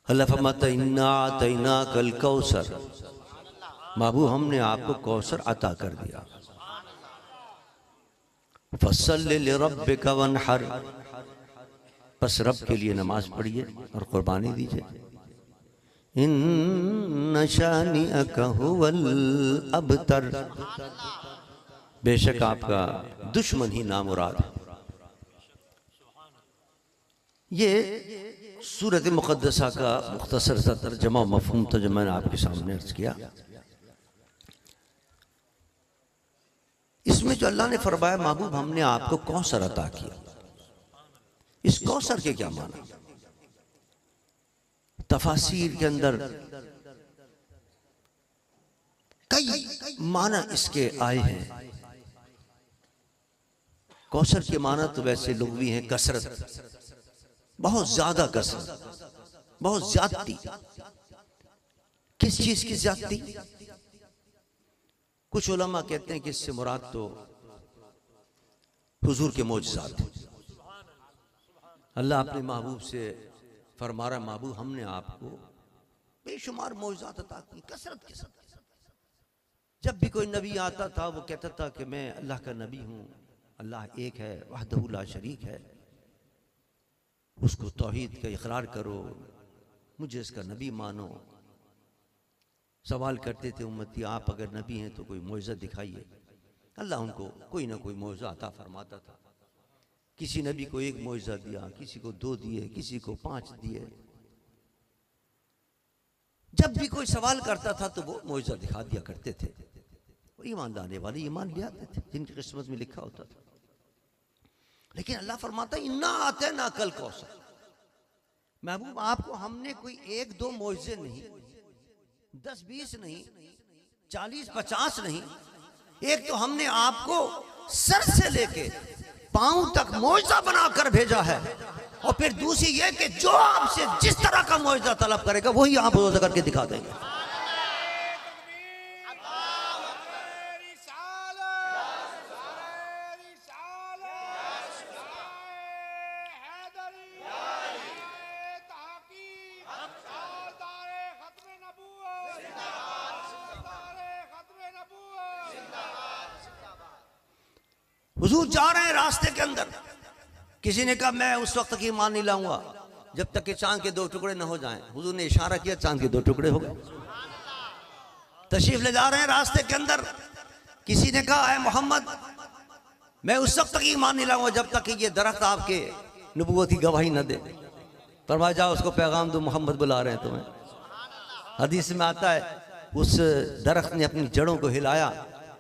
अल्लाह फरमाता इन्ना आतैना कल कौसर, महबूब हमने आपको कौसर अता कर दिया। फसल्लि लिरब्बिका वन्हर, बस रब के लिए नमाज पढ़िए और कुर्बानी दीजिए। इन्न शानिअका हुवल अबतर, बेशक आपका दुश्मन ही नामुराद है। ये सूरत मुक़द्दसा का मुख्तसर सा तर्जमा मफ़हूम था जो मैंने आपके सामने अर्ज़ किया। इसमें जो अल्लाह ने फरमाया महबूब हमने आपको कौसर अता किया, इस कौसर के क्या माना? तफासीर के अंदर कई माना इसके आए हैं। कौसर के माना तो वैसे लुग़वी हैं कसरत, बहुत ज्यादा कसरत, बहुत ज्यादती। किस चीज की ज्यादती? कुछ उलमा कहते हैं कि इससे मुराद तो हुजूर के मोजज़ात। अल्लाह अपने महबूब से फरमा रहा, महबूब हमने आपको बेशुमार मोजज़ात अता की, कसरत के साथ। जब भी कोई नबी आता था वो कहता था कि मैं अल्लाह का नबी हूं, अल्लाह एक है, वहदहू ला शरीक है, उसको तौहीद का इकरार करो, मुझे इसका नबी मानो। सवाल करते थे उम्मती आप अगर नबी हैं तो कोई मोइज़ा दिखाइए। अल्लाह उनको कोई ना कोई मोइज़ा अता फरमाता था। किसी नबी को एक मोइज़ा दिया, किसी को 2 दिए, किसी को 5 दिए। जब भी कोई सवाल करता था तो वो मोइज़ा दिखा दिया करते थे। ईमान लाने वाले ईमान ले आते थे जिनकी किस्मत में लिखा होता था। लेकिन अल्लाह फरमाता इन्ना आते ना कल कौसर, महबूब आपको हमने कोई 1-2 मोइज़े नहीं, 10-20 नहीं, 40-50 नहीं, एक तो हमने आपको सर से लेके पांव तक मोइज़ा बनाकर भेजा है। और फिर दूसरी ये कि जो आपसे जिस तरह का मोइज़ा तलब करेगा वही आप रोज़ा करके दिखा देंगे। हुजूर जा रहे हैं रास्ते के अंदर, किसी ने कहा मैं उस वक्त तक ईमान नहीं लाऊंगा जब तक कि चांद के 2 टुकड़े न हो जाएं। हुजूर ने इशारा किया, चांद के 2 टुकड़े हो गए। तशरीफ ले जा रहे हैं रास्ते के अंदर, किसी ने कहा है मोहम्मद मैं उस वक्त तक ईमान नहीं लाऊंगा जब तक कि ये दरख्त आपके नबूवत की गवाही न दे। फरमाया जाओ उसको पैगाम दो, मोहम्मद बुला रहे हैं तुम्हें। हदीस में आता है उस दरख्त ने अपनी जड़ों को हिलाया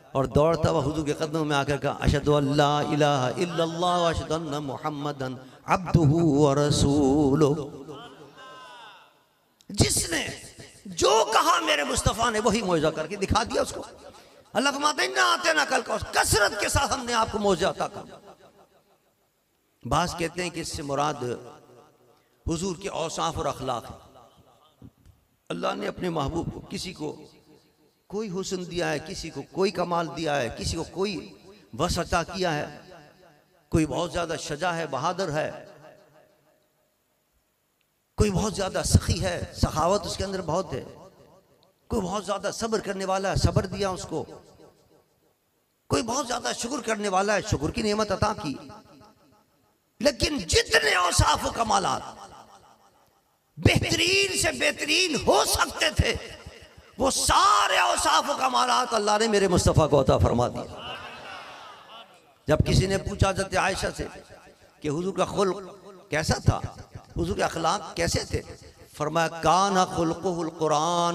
और दौड़ता हुआ हुजूर के कदमों में आकर कहा अशहदु अल्ला इलाहा इल्लल्लाह व अशहदु अन्ना मुहम्मदन अब्दुहु व रसूलुहु। जिसने जो कहा मेरे मुस्तफ़ा ने वही मौजज़ा करके दिखा दिया उसको। अल्लाह फरमाते हैं ना आते ना कल कसरत के साथ हमने आपको मौजज़ा अता किया। बास कहते हैं कि इससे मुराद हुजूर के औसाफ और अखलाक है। अल्लाह ने अपने महबूब को किसी को कोई हुस्न दिया है, किसी को कोई कमाल दिया है, किसी को कोई वस अता किया है, कोई बहुत ज्यादा शजा है, बहादुर है, कोई बहुत ज्यादा सखी है, सखावत उसके अंदर बहुत है, कोई बहुत ज्यादा सब्र करने वाला है, सब्र दिया उसको, कोई बहुत ज्यादा शुक्र करने वाला है, शुक्र की नेमत अता की। लेकिन जितने औसाफ व कमालात बेहतरीन से बेहतरीन हो सकते थे वो सारे औसाफ व कमालात अल्लाह ने मेरे मुस्तफ़ा को अता फरमा दिया। जब किसी ने पूछा हज़रत आयशा से कि हुजूर का खुल्क कैसा था, हुजूर के अखलाक कैसे थे, फरमाया काना खुल्कुहुल कुरान।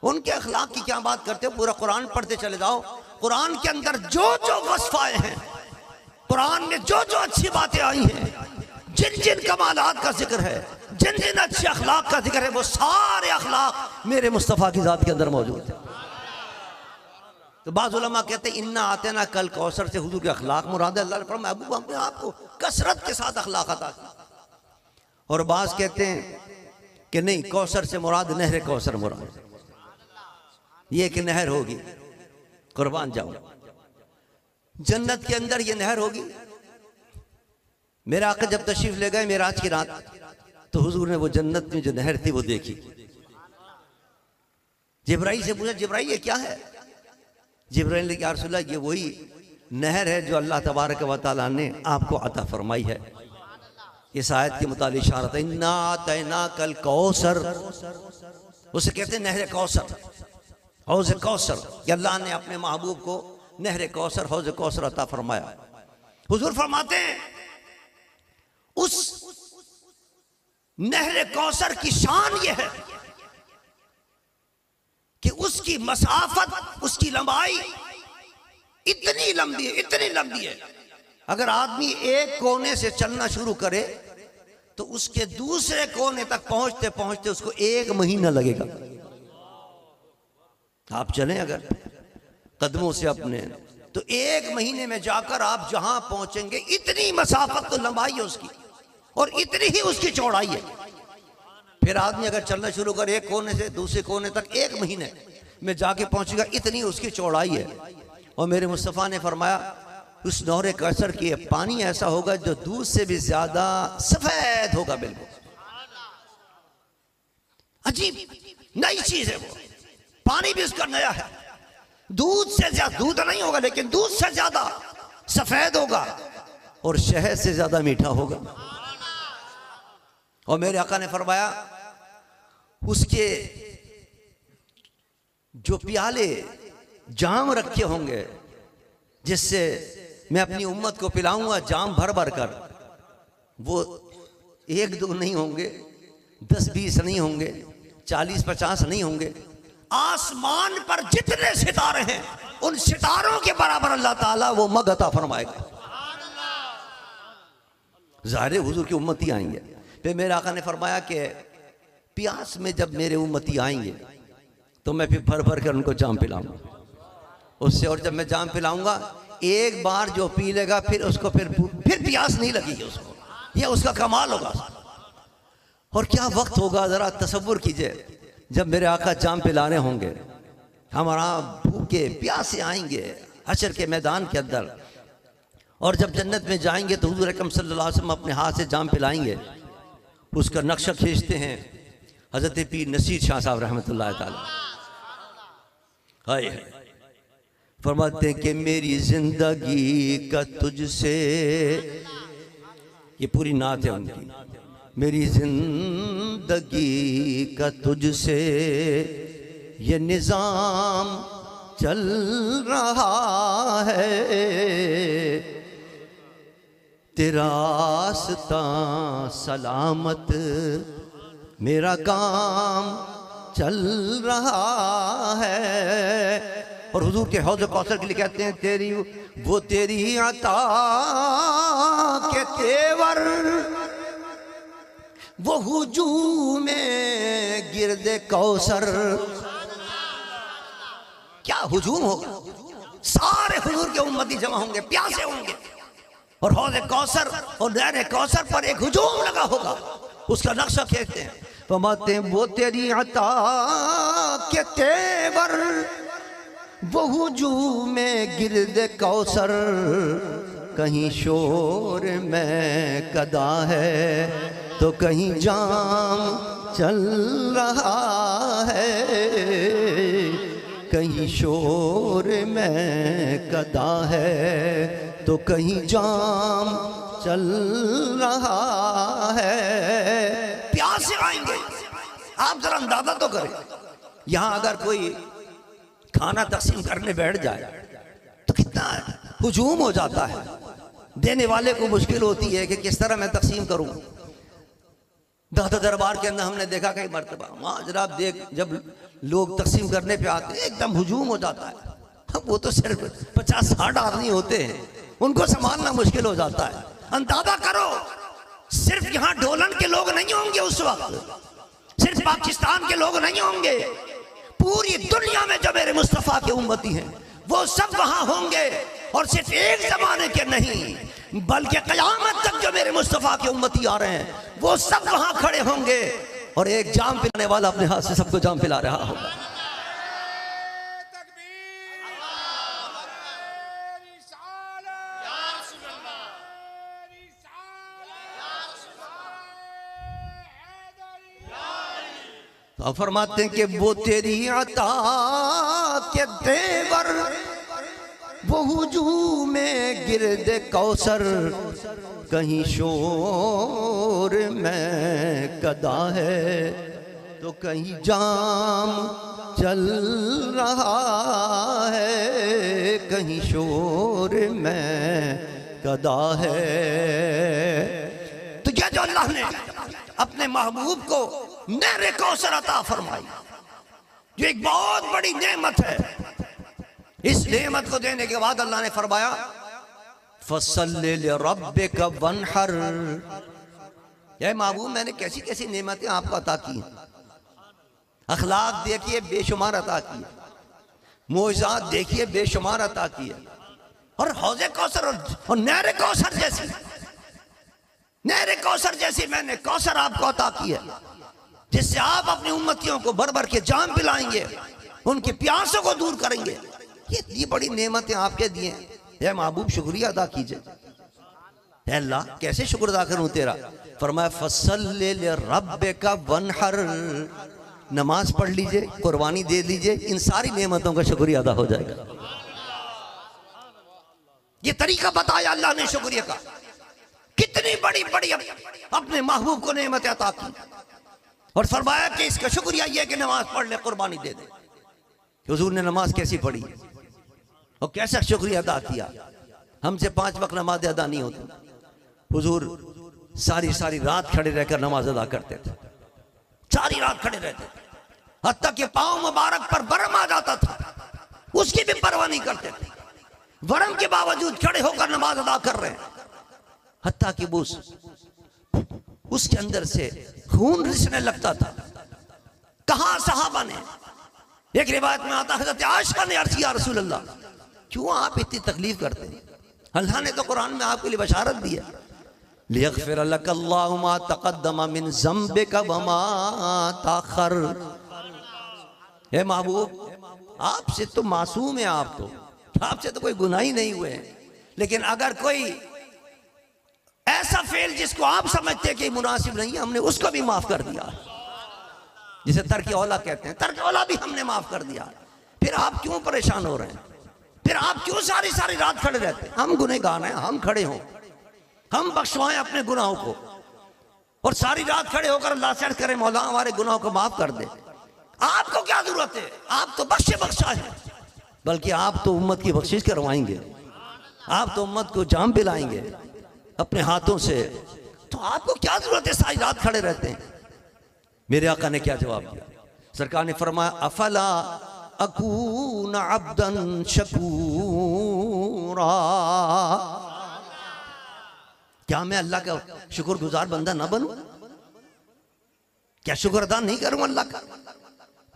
उनके अखलाक की क्या बात करते हो, पूरा कुरान पढ़ते चले जाओ। कुरान के अंदर जो जो वस्फ़ आए हैं, कुरान में जो जो अच्छी बातें आई हैं, जिन जिन कमालात का जिक्र है, जिन जिन अच्छे अखलाक का जिक्र है, वो सारे अखलाक मेरे मुस्तफ़ा की ज़ात के अंदर मौजूद है। तो बाज़ उलमा कहते हैं इन्ना आते ना कल कौसर से हुजूर के अखलाक मुराद है। अल्लाह ने फरमाया महबूब हमने आपको कसरत के साथ अखलाक अता की। और बाज़ कहते हैं कि नहीं, कौसर से मुराद नहर कौसर मुराद, ये एक नहर होगी, कुर्बान जाऊं, जन्नत के अंदर ये नहर होगी। मेरा आका जब तशरीफ ले गए मेराज की रात, तो हुजूर ने वो जन्नत में जो नहर थी वो देखी। जिब्राइल से पूछा, जिब्राइल ये क्या है? जिब्राइल ने कहा, या रसूलल्लाह ये वही नहर है जो अल्लाह तबारक व तआला ने आपको अता फरमाई है। इस आयत के मुताबिक इशारत है, इन्ना अतैना कल कौसर, उसे कहते हैं नहर कौसर, हौज कौसर। अल्लाह ने अपने महबूब को नहर कौसर, हौज कौसर अता फरमाया। हुजूर फरमाते हैं उस नहर कौसर की शान यह है कि उसकी मसाफत, उसकी लंबाई इतनी लंबी है, इतनी लंबी है, अगर आदमी एक कोने से चलना शुरू करे तो उसके दूसरे कोने तक पहुंचते पहुंचते उसको 1 महीना लगेगा। आप चलें अगर कदमों से अपने, तो 1 महीने में जाकर आप जहां पहुंचेंगे, इतनी मसाफत तो लंबाई है उसकी और इतनी ही उसकी चौड़ाई है। फिर आदमी अगर चलना शुरू करे एक कोने से दूसरे कोने तक, 1 महीने में जाके पहुंचेगा, इतनी उसकी चौड़ाई है। और मेरे मुस्तफ़ा ने फरमाया उस नहर कौसर की पानी ऐसा होगा जो दूध से भी ज्यादा सफेद होगा, बिल्कुल अजीब नई चीज है वो। पानी भी उसका नया है, दूध से ज्यादा, दूध नहीं होगा लेकिन दूध से ज्यादा सफेद होगा और शहद से ज्यादा मीठा होगा। और मेरे आका ने फरमाया उसके जो प्याले जाम रखे होंगे जिससे मैं अपनी उम्मत को पिलाऊंगा जाम भर भर कर, वो 1-2 नहीं होंगे, 10-20 नहीं होंगे, 40-50 नहीं होंगे। आसमान पर जितने सितारे हैं उन सितारों के बराबर अल्लाह ताला वो मग अता फरमाएगा। ज़ाहिर हुजूर की उम्मती आएंगे। फिर मेरे आका ने फरमाया कि प्यास में जब मेरे उम्मती आएंगे तो मैं फिर भर भर कर उनको जाम पिलाऊंगा उससे, और जब मैं जाम पिलाऊंगा एक बार जो पी लेगा फिर उसको फिर प्यास नहीं लगेगी उसको, यह उसका कमाल होगा। और क्या वक्त होगा, जरा तसव्वुर कीजिए जब मेरे आका जाम पिलाने होंगे, हमारा भूखे प्यासे आएंगे हशर के मैदान के अंदर, और जब जन्नत में जाएंगे तो हुजूर अकरम सल्लल्लाहु अलैहि वसल्लम अपने हाथ से जाम पिलाएंगे। उसका नक्शा खींचते हैं हजरत पीर नसीर शाह साहब रहमतुल्लाह ताला, हाय फरमाते हैं कि मेरी जिंदगी का तुझसे, ये पूरी नात है उनकी, मेरी जिंदगी का तुझसे ये निज़ाम चल रहा है, तेरा रास्ता सलामत मेरा काम चल रहा है। और हुजूर के हौज़ कौसर के लिए कहते हैं तेरी वो तेरी अता के तेवर वो हुजूम में गिरदे कौसर। क्या हुजूम होगा, सारे हुजूर के उम्मती जमा होंगे, प्यासे होंगे और हौज़ कौसर और नहर कौसर पर एक हुजूम लगा होगा, उसका नक्शा खींचते हैं। फरमाते वो तेरी अता के तेवर वो हुजूम में गिरदे कौसर, कहीं शोर में कदा है तो कहीं जाम चल रहा है, कहीं शोर में कदा है तो कहीं जाम चल रहा है। प्यासे आएंगे, आप जरा अंदाजा तो करें, यहां अगर कोई खाना तकसीम करने बैठ जाए तो कितना हुजूम हो जाता है, देने वाले को मुश्किल होती है कि किस तरह मैं तकसीम करूं। दादा दरबार के अंदर हमने देखा कई मरतबा, वहां जरा देख जब लोग तकसीम करने पे आते हैं एकदम हुजूम हो जाता है। वो तो सिर्फ 50-60 आदमी होते हैं, उनको संभालना मुश्किल हो जाता है। अंदाजा करो, सिर्फ यहाँ ढोलन के लोग नहीं होंगे उस वक्त, सिर्फ पाकिस्तान के लोग नहीं होंगे, पूरी दुनिया में जो मेरे मुस्तफ़ा के उम्मती हैं वो सब वहां होंगे। और सिर्फ एक जमाने के नहीं बल्कि क़यामत तक जो मेरे मुस्तफ़ा के उम्मती आ रहे हैं वो सब वहां खड़े होंगे और एक जाम पिलाने वाला अपने हाथ से सबको जाम पिला रहा होगा। तो फरमाते हैं कि वो तेरी अता के तेवर, वो हुजूम में गिरदे कौसर, कहीं शोर में कदा है तो कहीं जाम चल रहा है, कहीं शोर में कदा है। तो क्या जो अल्लाह ने अपने महबूब को नहर कौसर अता फरमाई, जो एक बहुत बड़ी नेमत है, इस नेमत को देने के बाद अल्लाह ने फरमाया फसल्लि लिरब्बिका वन्हर। ये महबूब मैंने कैसी कैसी नेमतें आपको अता की हैं। अखलाक देखिए बेशुमार अता किए, मोइज़ात देखिए बेशुमार अता किए, और हौज़े कौसर और नहर कौसर जैसी, नहर कौसर जैसी मैंने कौसर आपको अता की है, जिससे आप अपनी उम्मतियों को भर भर के जाम पिलाएंगे, उनके प्यासों को दूर करेंगे। ये इतनी बड़ी नेमतें आपके दिए हैं, महबूब शुक्रिया अदा कीजिए। अल्लाह कैसे शुक्र अदा करूं तेरा। फरमाया फसल्लि लिरब्बिका वन्हर, नमाज पढ़ लीजिए, कुर्बानी दे लीजिए, इन सारी नेमतों का शुक्रिया अदा हो जाएगा। ये तरीका बताया अल्लाह ने शुक्रिया का। कितनी बड़ी बड़ी अपने महबूब को नेमत अता की, और फरमाया कि इसका शुक्रिया यह कि नमाज पढ़ ले, कुर्बानी दे दे। हुजूर ने नमाज कैसी पढ़ी और कैसा शुक्रिया अदा किया। हमसे 5 वक्त नमाज अदा नहीं होती, हुजूर सारी सारी रात खड़े रहकर नमाज अदा करते थे, सारी रात खड़े रहते थे, हत्ता कि पांव मुबारक पर बरम आ जाता था, उसकी भी परवाह नहीं करते थे। वरम के बावजूद खड़े होकर नमाज अदा कर रहे हैं, हत्ता कि उसके अंदर से खून रिसने लगता था। कहा सहाबा ने, एक रिवायत में आता है हज़रत आयशा ने अर्ज़ किया रसूल अल्लाह, क्यों आप इतनी तकलीफ करते हैं। अल्लाह ने तो कुरान में आपके लिए बशारत दी है, लियग़फ़िर लक अल्लाहु मा तक़द्दम मिन ज़म्बिका व मा तअख़्ख़र। हे महबूब आपसे तो मासूम है, आपसे तो कोई गुनाह ही नहीं हुए हैं, लेकिन अगर कोई ऐसा फेल जिसको आप समझते हैं कि मुनासिब नहीं है, हमने उसको भी माफ कर दिया, जिसे तर्क औला कहते हैं, तर्क औला भी हमने माफ कर दिया। फिर आप क्यों परेशान हो रहे हैं, फिर आप क्यों सारी सारी रात खड़े रहते हैं। हम गुनहगार हैं, हम खड़े हों, हम बख्शवाएं अपने गुनाहों को, और सारी रात खड़े होकर अल्लाह से अर्ज़ करें मौला हमारे गुनाहों को माफ कर दे। आपको क्या जरूरत है, आप तो बख्शा है, बल्कि आप तो उम्मत की बख्शिश करवाएंगे, आप तो उम्मत को जाम पिलाएंगे अपने हाथों से, तो आपको क्या जरूरत है सारी रात खड़े रहते हैं। मेरे आका ने क्या जवाब दिया, सरकार ने फरमाया अफला अकून अब्दन शकूरा, क्या मैं अल्लाह का शुक्रगुजार बंदा ना बनूं, क्या शुक्र अदा नहीं करूं अल्लाह का।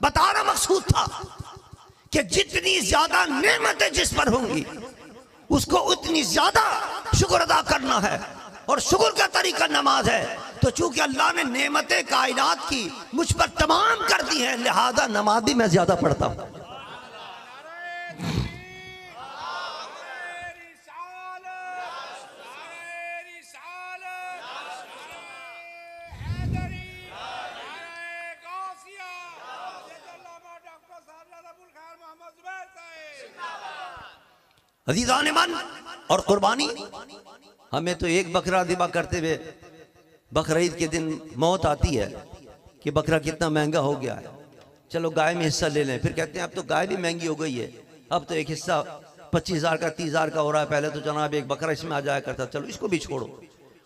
बताना मकसूद था कि जितनी ज्यादा नेमतें जिस पर होंगी उसको उतनी ज्यादा शुक्र अदा करना है, और शुक्र का तरीका नमाज है। तो चूंकि अल्लाह ने नेमतें कायनात की मुझ पर तमाम कर दी हैं, लिहाजा नमाज भी मैं ज्यादा पढ़ता हूं। अज़ीज़ान मन और कुर्बानी, हमें तो एक बकरा ज़िबा करते हुए बकरीद के दिन मौत आती है कि बकरा कितना महंगा हो गया है, चलो गाय में हिस्सा ले लें। फिर कहते हैं अब तो गाय भी महंगी हो गई है, अब तो एक हिस्सा 25,000 का 30,000 का हो रहा है, पहले तो जनाब एक बकरा इसमें आ जाया करता, चलो इसको भी छोड़ो।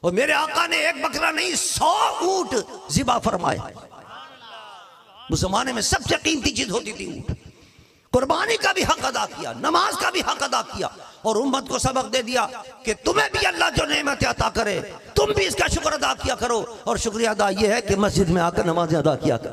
और मेरे आका ने एक बकरा नहीं 100 ऊंट ज़िबा फरमाया। उस जमाने में सबसे कीमती चीज होती थी ऊंट। कुर्बानी का भी हक अदा किया, नमाज का भी हक अदा किया, और उम्मत को सबक दे दिया कि तुम्हें भी अल्लाह जो नेमत अता करे तुम भी इसका शुक्र अदा किया करो। और शुक्रिया अदा यह है कि मस्जिद में आकर नमाज अदा किया कर।